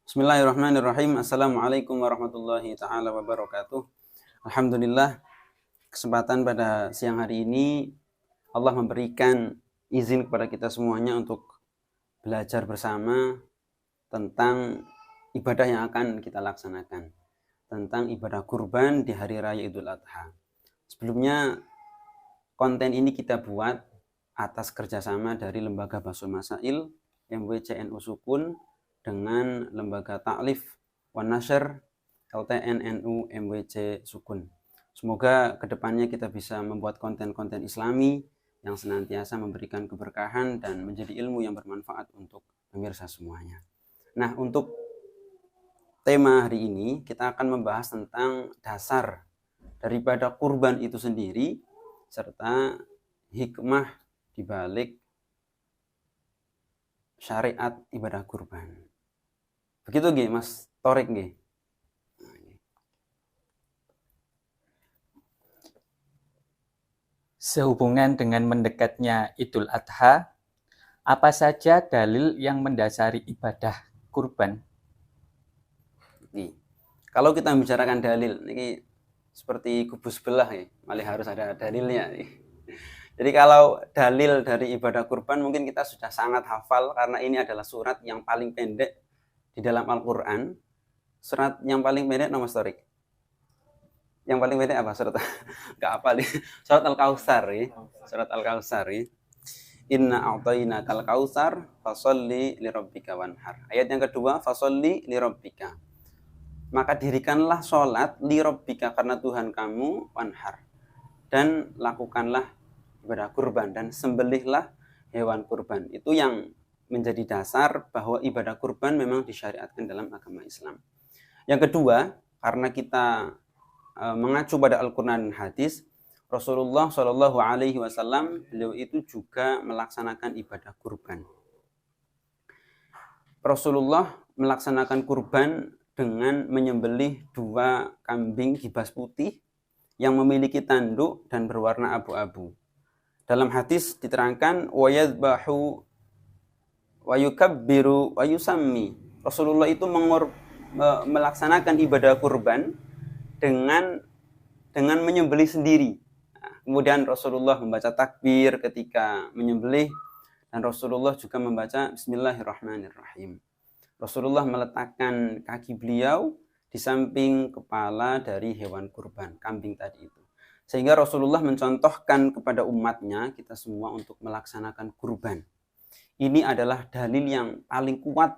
Bismillahirrahmanirrahim. Assalamualaikum warahmatullahi ta'ala wabarakatuh. Alhamdulillah, kesempatan pada siang hari ini Allah memberikan izin kepada kita semuanya untuk belajar bersama tentang ibadah yang akan kita laksanakan, tentang ibadah kurban di hari raya Idul Adha. Sebelumnya konten ini kita buat atas kerjasama dari Lembaga Bahsul Masail MWCNU Sukun dengan Lembaga Ta'lif wan Nashr LTNNU MWC Sukun. Semoga kedepannya kita bisa membuat konten-konten Islami yang senantiasa memberikan keberkahan dan menjadi ilmu yang bermanfaat untuk pemirsa semuanya. Nah, untuk tema hari ini kita akan membahas tentang dasar daripada kurban itu sendiri serta hikmah di balik syariat ibadah kurban. Begitu nggih Mas Torik nggih. Sehubungan dengan mendekatnya Idul Adha, apa saja dalil yang mendasari ibadah kurban? Nih, kalau kita membicarakan dalil, ini seperti kubu sebelah ya, malah harus ada dalilnya. Jadi kalau dalil dari ibadah kurban mungkin kita sudah sangat hafal karena ini adalah surat yang paling pendek di dalam Al-Quran. Surat yang paling pendek nama Torik. Yang paling pendek apa surat? Gak apa nih. Surat Al-Kautsar ya. Surat Al-Kautsar ya. Inna a'tainakal kautsar fasholli lirabbika wanhar. Ayat yang kedua, fasholli lirabbika. Maka dirikanlah sholat lirabbika karena Tuhan kamu, wanhar. Dan lakukanlah ibadah kurban dan sembelihlah hewan kurban. Itu yang menjadi dasar bahwa ibadah kurban memang disyariatkan dalam agama Islam. Yang kedua, karena kita mengacu pada Al-Quran dan hadis, Rasulullah Shallallahu Alaihi Wasallam beliau itu juga melaksanakan ibadah kurban. Rasulullah melaksanakan kurban dengan menyembelih 2 kambing gibas putih yang memiliki tanduk dan berwarna abu-abu. Dalam hadis diterangkan wayadbahu wa yukabbiru wa yusammi. Rasulullah itu melaksanakan ibadah kurban dengan menyembelih sendiri. Nah, kemudian Rasulullah membaca takbir ketika menyembelih dan Rasulullah juga membaca Bismillahirrahmanirrahim. Rasulullah meletakkan kaki beliau di samping kepala dari hewan kurban, kambing tadi itu. Sehingga Rasulullah mencontohkan kepada umatnya, kita semua untuk melaksanakan kurban. Ini adalah dalil yang paling kuat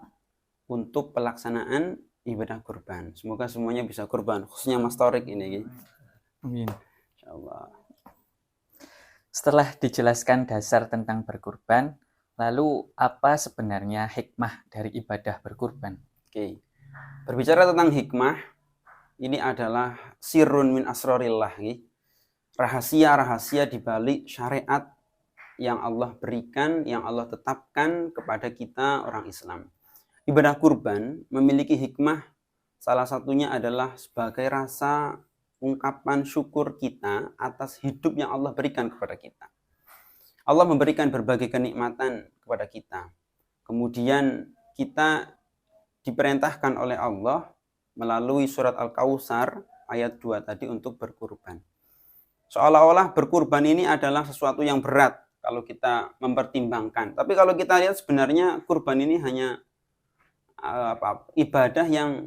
untuk pelaksanaan ibadah kurban. Semoga semuanya bisa kurban, khususnya Mas Torik ini. Amin. Insyaallah. Setelah dijelaskan dasar tentang berkurban, lalu apa sebenarnya hikmah dari ibadah berkurban? Oke. Berbicara tentang hikmah, ini adalah sirrun min asrarillah. Rahasia-rahasia di balik syariat yang Allah berikan, yang Allah tetapkan kepada kita orang Islam. Ibadah kurban memiliki hikmah, salah satunya adalah sebagai rasa ungkapan syukur kita atas hidup yang Allah berikan kepada kita. Allah memberikan berbagai kenikmatan kepada kita. Kemudian kita diperintahkan oleh Allah melalui surat Al-Kautsar ayat 2 tadi untuk berkurban. Seolah-olah berkurban ini adalah sesuatu yang berat kalau kita mempertimbangkan. Tapi kalau kita lihat sebenarnya kurban ini hanya ibadah yang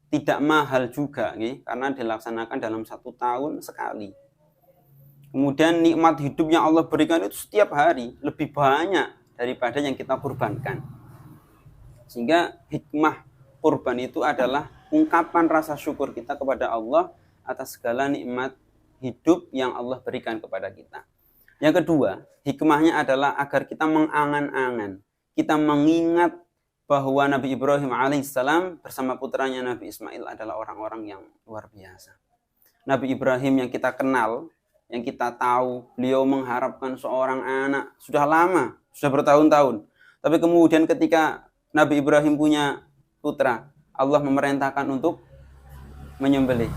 tidak mahal juga, karena dilaksanakan dalam 1 tahun sekali. Kemudian nikmat hidup yang Allah berikan itu setiap hari lebih banyak daripada yang kita kurbankan. Sehingga hikmah kurban itu adalah ungkapan rasa syukur kita kepada Allah atas segala nikmat hidup yang Allah berikan kepada kita. Yang kedua, hikmahnya adalah agar kita mengangan-angan, kita mengingat bahwa Nabi Ibrahim alaihissalam bersama putranya Nabi Ismail adalah orang-orang yang luar biasa. Nabi Ibrahim yang kita kenal, yang kita tahu, beliau mengharapkan seorang anak sudah lama, sudah bertahun-tahun. Tapi kemudian ketika Nabi Ibrahim punya putra, Allah memerintahkan untuk menyembelih.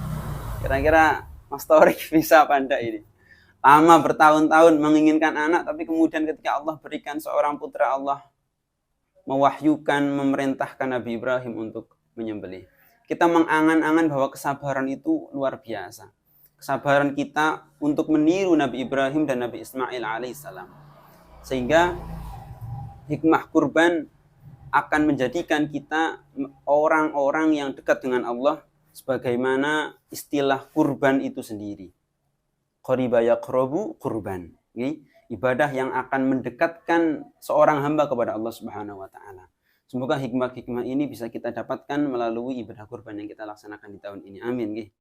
Kira-kira Mas Torik bisa apa enggak ini? Lama bertahun-tahun menginginkan anak, tapi kemudian ketika Allah berikan seorang putra, Allah mewahyukan, memerintahkan Nabi Ibrahim untuk menyembelih. Kita mengangan-angan bahwa kesabaran itu luar biasa. Kesabaran kita untuk meniru Nabi Ibrahim dan Nabi Ismail alaihissalam. Sehingga hikmah kurban akan menjadikan kita orang-orang yang dekat dengan Allah, sebagaimana istilah kurban itu sendiri. Qariba yaqrabu kurban. Ibadah yang akan mendekatkan seorang hamba kepada Allah Subhanahu wa taala. Semoga hikmah-hikmah ini bisa kita dapatkan melalui ibadah kurban yang kita laksanakan di tahun ini. Amin.